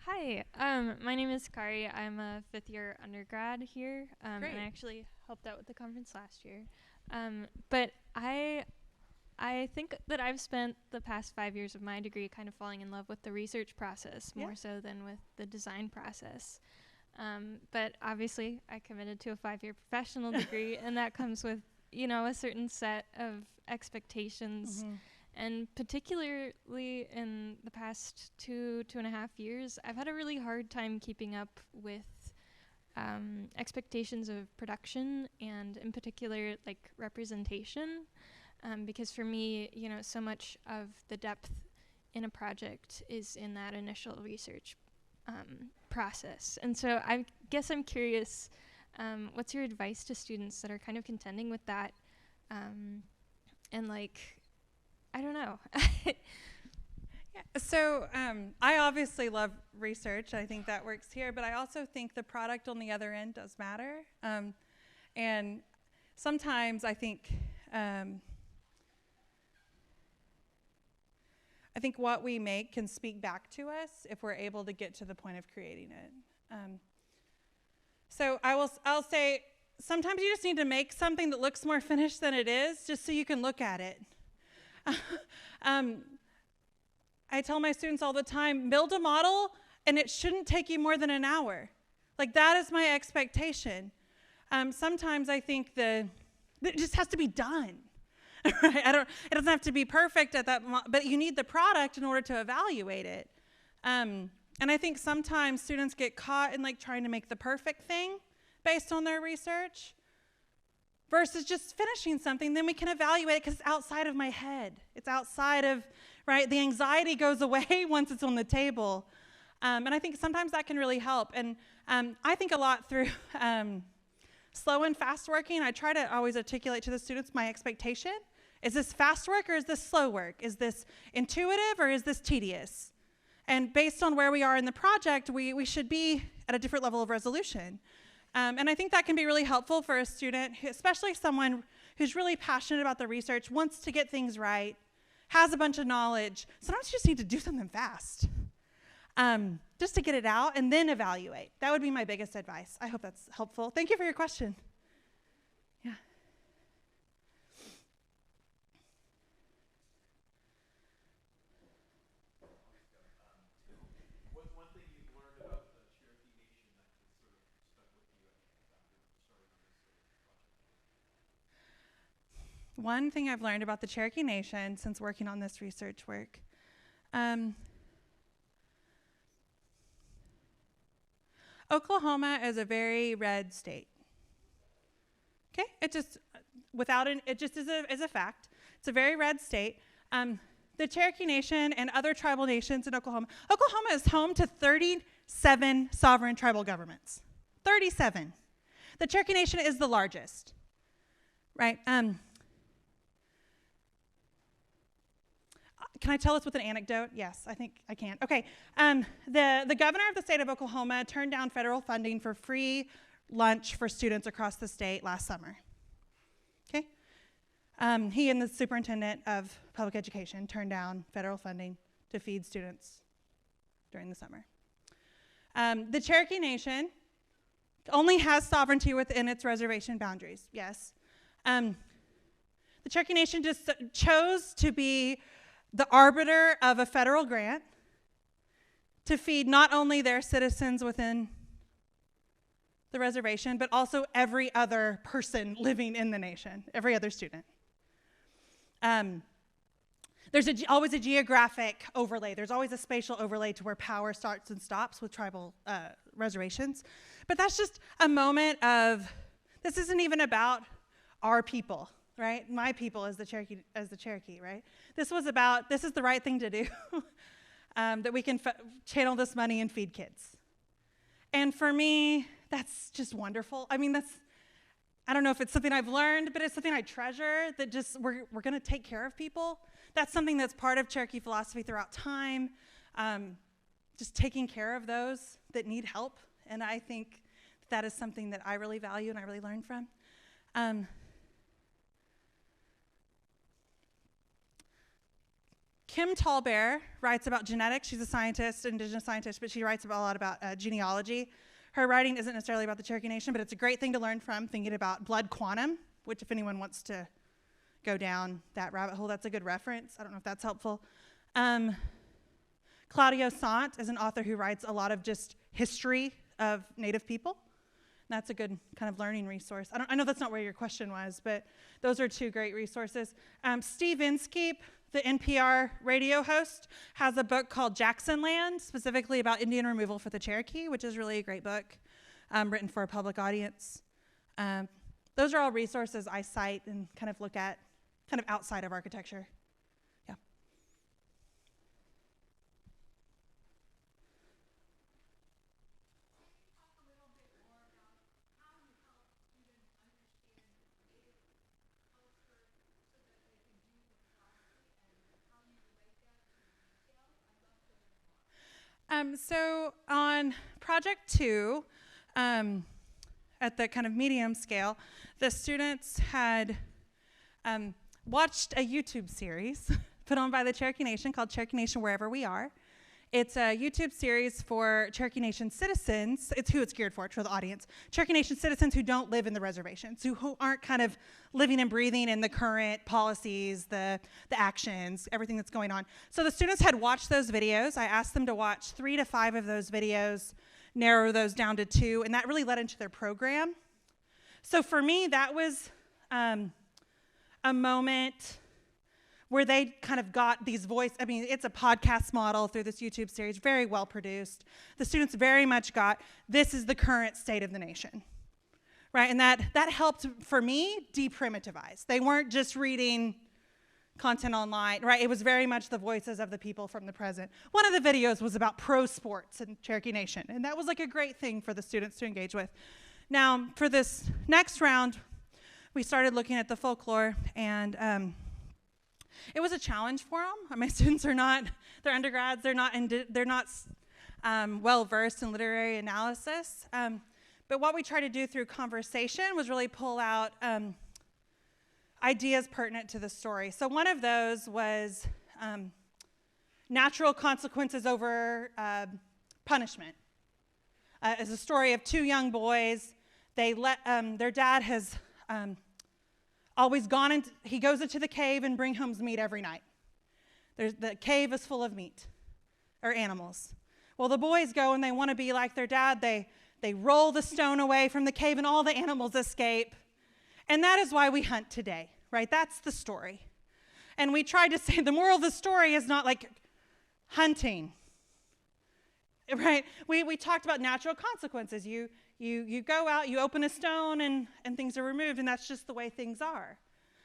Speaker 3: Hi, my name is Kari. I'm a 5th-year undergrad here, and I actually helped out with the conference last year. But I I think that I've spent the past 5 years of my degree kind of falling in love with the research process more so than with the design process. But obviously, I committed to a 5-year professional degree, and that comes with, you know, a certain set of expectations. And particularly in the past 2.5 years, I've had a really hard time keeping up with expectations of production and, in particular, like representation. Because for me, you know, so much of the depth in a project is in that initial research process. And so I guess I'm curious, what's your advice to students that are kind of contending with that? And like, I don't know.
Speaker 2: So I obviously love research. I think that works here, but I also think the product on the other end does matter. And sometimes I think what we make can speak back to us if we're able to get to the point of creating it. So I'll say sometimes you just need to make something that looks more finished than it is, just so you can look at it. I tell my students all the time, build a model, and it shouldn't take you more than an hour. Like, that is my expectation. Sometimes I think that it just has to be done. Right? It doesn't have to be perfect at that moment, but you need the product in order to evaluate it. And I think sometimes students get caught in like trying to make the perfect thing based on their research versus just finishing something. Then we can evaluate it because it's outside of my head. It's outside of, right? The anxiety goes away once it's on the table. And I think sometimes that can really help. And I think a lot through slow and fast working. I try to always articulate to the students my expectation. Is this fast work or is this slow work? Is this intuitive or is this tedious? And based on where we are in the project, we should be at a different level of resolution. And I think that can be really helpful for a student, especially someone who's really passionate about the research, wants to get things right, has a bunch of knowledge. Sometimes you just need to do something fast, just to get it out and then evaluate. That would be my biggest advice. I hope that's helpful. Thank you for your question. Yeah.
Speaker 4: What's one thing you've learned about the Cherokee Nation that sort of stuck with you after starting on this project?
Speaker 2: One thing I've learned about the Cherokee Nation since working on this research work, Oklahoma is a very red state. Okay, it just is a fact. It's a very red state. The Cherokee Nation and other tribal nations in Oklahoma. Oklahoma is home to 37 sovereign tribal governments. 37. The Cherokee Nation is the largest, right? Can I tell us with an anecdote? Yes, I think I can. Okay, the governor of the state of Oklahoma turned down federal funding for free lunch for students across the state last summer. Okay, he and the superintendent of public education turned down federal funding to feed students during the summer. The Cherokee Nation only has sovereignty within its reservation boundaries, yes. The Cherokee Nation just chose to be the arbiter of a federal grant to feed not only their citizens within the reservation, but also every other person living in the nation, every other student. There's always a geographic overlay. There's always a spatial overlay to where power starts and stops with tribal reservations. But that's just a moment of, this isn't even about our people, right? My people as the Cherokee, right? This was about, this is the right thing to do, that we can channel this money and feed kids. And for me, that's just wonderful. I mean, I don't know if it's something I've learned, but it's something I treasure, that just we're going to take care of people. That's something that's part of Cherokee philosophy throughout time, just taking care of those that need help. And I think that is something that I really value and I really learn from. Kim Tallbear writes about genetics. She's a scientist, indigenous scientist, but she writes a lot about genealogy. Her writing isn't necessarily about the Cherokee Nation, but it's a great thing to learn from, thinking about blood quantum, which if anyone wants to go down that rabbit hole. That's a good reference. I don't know if that's helpful. Claudio Sant is an author who writes a lot of just history of Native people. And that's a good kind of learning resource. I know that's not where your question was, but those are two great resources. Steve Inskeep, the NPR radio host, has a book called Jackson Land, specifically about Indian removal for the Cherokee, which is really a great book, written for a public audience. Those are all resources I cite and kind of look at kind of outside of architecture. Yeah. So on project 2, at the kind of medium scale, the students had watched a YouTube series put on by the Cherokee Nation called Cherokee Nation Wherever We Are. It's a YouTube series for Cherokee Nation citizens. It's who it's geared for the audience. Cherokee Nation citizens who don't live in the reservations, who aren't kind of living and breathing in the current policies, the actions, everything that's going on. So the students had watched those videos. I asked them to watch 3 to 5 of those videos, narrow those down to 2, and that really led into their program. So for me, that was a moment where they kind of got these it's a podcast model through this YouTube series, very well produced. The students very much got, this is the current state of the nation, right? And that helped, for me, deprimitivize. They weren't just reading content online, right? It was very much the voices of the people from the present. One of the videos was about pro sports in Cherokee Nation, and that was like a great thing for the students to engage with. Now, for this next round, we started looking at the folklore, and it was a challenge for them. My students are not, they're undergrads, they're not well versed in literary analysis. But what we tried to do through conversation was really pull out ideas pertinent to the story. So one of those was natural consequences over punishment. It's a story of 2 young boys. Their dad has always he goes into the cave and brings home meat every night. The cave is full of meat, or animals. Well, the boys go and they want to be like their dad. They roll the stone away from the cave and all the animals escape. And that is why we hunt today, right? That's the story. And we tried to say the moral of the story is not like hunting, right? We talked about natural consequences. You go out, you open a stone, and things are removed, and that's just the way things are.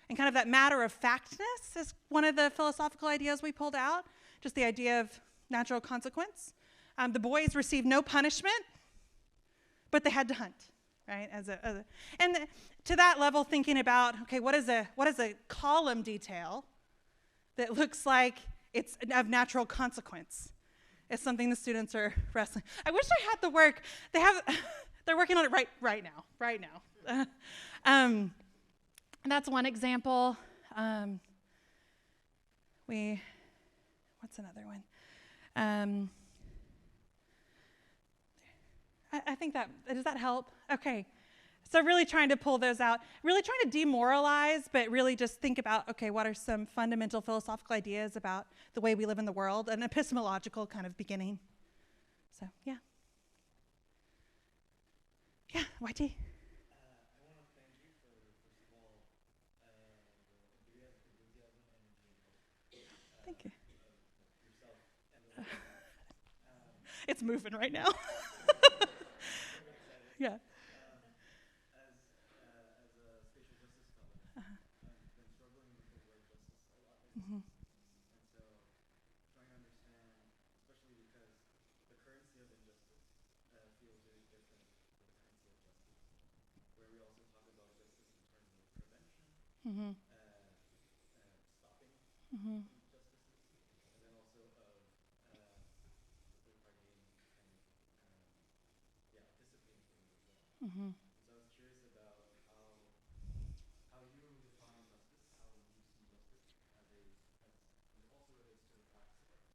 Speaker 2: And kind of that matter of factness is one of the philosophical ideas we pulled out, just the idea of natural consequence. The boys received no punishment, but they had to hunt, right? To that level, thinking about, okay, what is a column detail that looks like it's of natural consequence? It's something the students are wrestling. I wish I had the work. They're working on it right now. That's one example. What's another one? I think does that help? Okay. So really trying to pull those out, really trying to demoralize, but really just think about, okay, what are some fundamental philosophical ideas about the way we live in the world, an epistemological kind of beginning. So, yeah. Yeah, YT.
Speaker 4: I want to thank you for, first of all, the enthusiasm, energy, and
Speaker 2: Thank you.
Speaker 4: yourself. And
Speaker 2: It's moving right now. Yeah.
Speaker 4: as a spatial justice scholar, I've been struggling with the word justice a lot.
Speaker 2: Mm-hmm.
Speaker 4: And so trying to understand, especially because the currency of injustice feels really different than the currency of justice, where we also talk about justice in terms of prevention,
Speaker 2: Mm-hmm.
Speaker 4: stopping
Speaker 2: Mm-hmm.
Speaker 4: injustices, and then also of third-party discipline things as well.
Speaker 2: Mm-hmm.
Speaker 4: So I was curious about how you define justice, how you see justice and it also relates to the practice of architecture,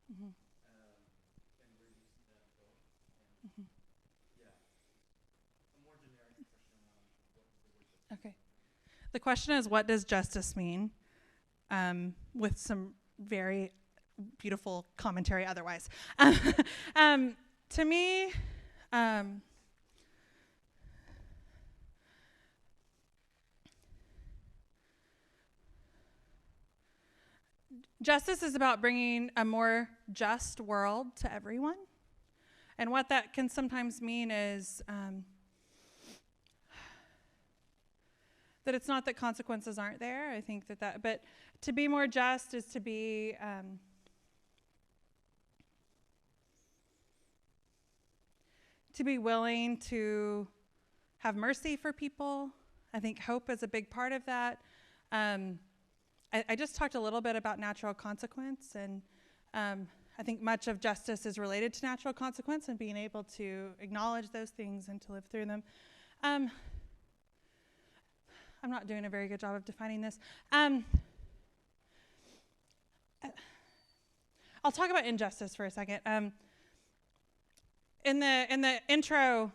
Speaker 2: Mm-hmm.
Speaker 4: and where you see that going. And
Speaker 2: Mm-hmm.
Speaker 4: yeah, a more generic question on what is the word justice.
Speaker 2: Okay. The question is, what does justice mean? With some very beautiful commentary otherwise. To me, justice is about bringing a more just world to everyone. And what that can sometimes mean is that it's not that consequences aren't there. I think but to be more just is to be willing to have mercy for people. I think hope is a big part of that. I just talked a little bit about natural consequence, and I think much of justice is related to natural consequence and being able to acknowledge those things and to live through them. I'm not doing a very good job of defining this. I'll talk about injustice for a second. In the intro,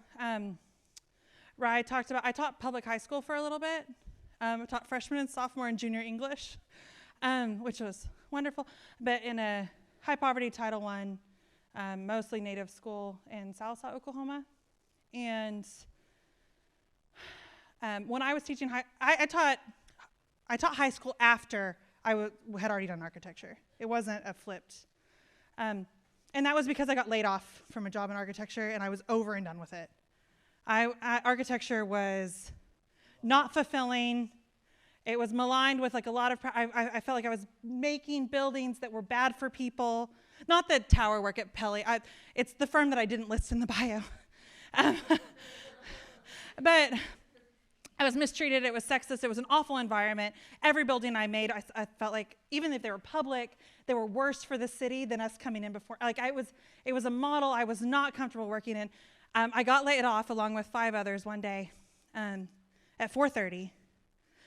Speaker 2: where I taught public high school for a little bit. I taught freshman and sophomore and junior English, which was wonderful. But in a high poverty Title I, mostly Native school in Salsa, Oklahoma. And when I was teaching I taught high school after I had already done architecture. It wasn't a flipped. And that was because I got laid off from a job in architecture, and I was over and done with it. Architecture was not fulfilling. It was maligned with like a lot of, I felt like I was making buildings that were bad for people. Not the tower work at Pelli. It's the firm that I didn't list in the bio. But I was mistreated. It was sexist. It was an awful environment. Every building I made, I felt like, even if they were public, they were worse for the city than us coming in before. Like it was a model I was not comfortable working in. I got laid off along with 5 others one day at 4:30.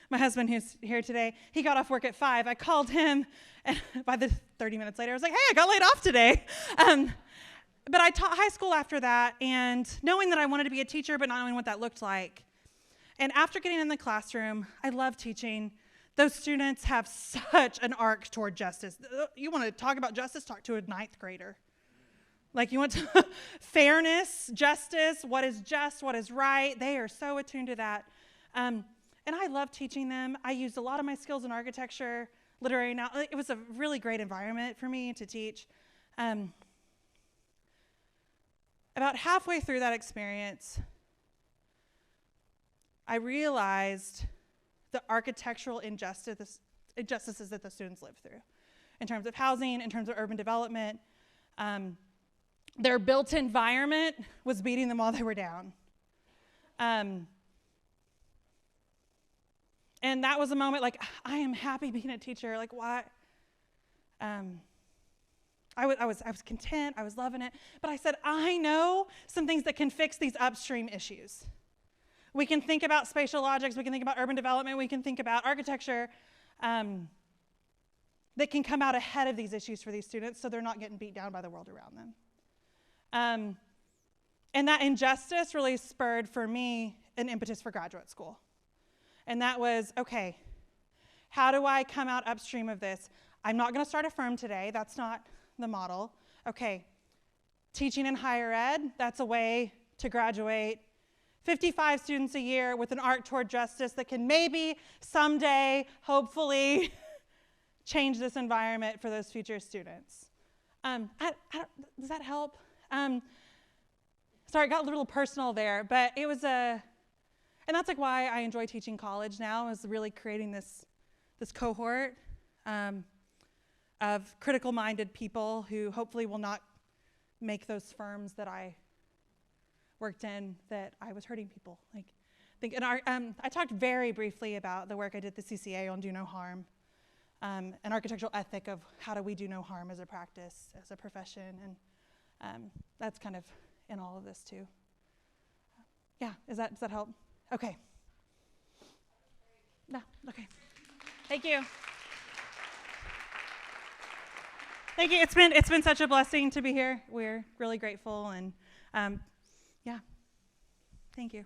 Speaker 2: My husband, who's here today, he got off work at 5. I called him, and by the 30 minutes later, I was like, hey, I got laid off today. But I taught high school after that, and knowing that I wanted to be a teacher, but not knowing what that looked like. And after getting in the classroom, I love teaching. Those students have such an arc toward justice. You want to talk about justice? Talk to a 9th grader. Like, you want to fairness, justice, what is just, what is right. They are so attuned to that. And I love teaching them. I used a lot of my skills in architecture, literary now. It was a really great environment for me to teach. About halfway through that experience, I realized the architectural injustices that the students live through in terms of housing, in terms of urban development. Their built environment was beating them while they were down. And that was a moment like, I am happy being a teacher. Like, why? I was content. I was loving it. But I said, I know some things that can fix these upstream issues. We can think about spatial logics. We can think about urban development. We can think about architecture that can come out ahead of these issues for these students so they're not getting beat down by the world around them. And that injustice really spurred for me an impetus for graduate school. And that was, okay, how do I come out upstream of this? I'm not going to start a firm today. That's not the model. Okay, teaching in higher ed, that's a way to graduate 55 students a year with an arc toward justice that can maybe someday, hopefully, change this environment for those future students. Does that help? Sorry, it got a little personal there, but it was and that's like why I enjoy teaching college now, is really creating this cohort of critical-minded people who hopefully will not make those firms that I worked in that I was hurting people. I talked very briefly about the work I did at the CCA on do no harm, an architectural ethic of how do we do no harm as a practice, as a profession, and that's kind of in all of this too. Yeah, does that help? Okay. No, okay. Thank you. Thank you. It's been such a blessing to be here. We're really grateful, and yeah. Thank you.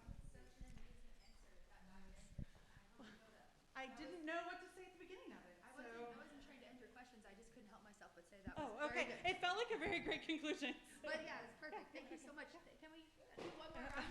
Speaker 2: know what to say at the beginning of it.
Speaker 5: I wasn't trying to enter questions. I just couldn't help myself but say that was
Speaker 2: okay.
Speaker 5: very good.
Speaker 2: It felt like a very great conclusion.
Speaker 5: But yeah, it's perfect. Thank you so much. Can we do one more round?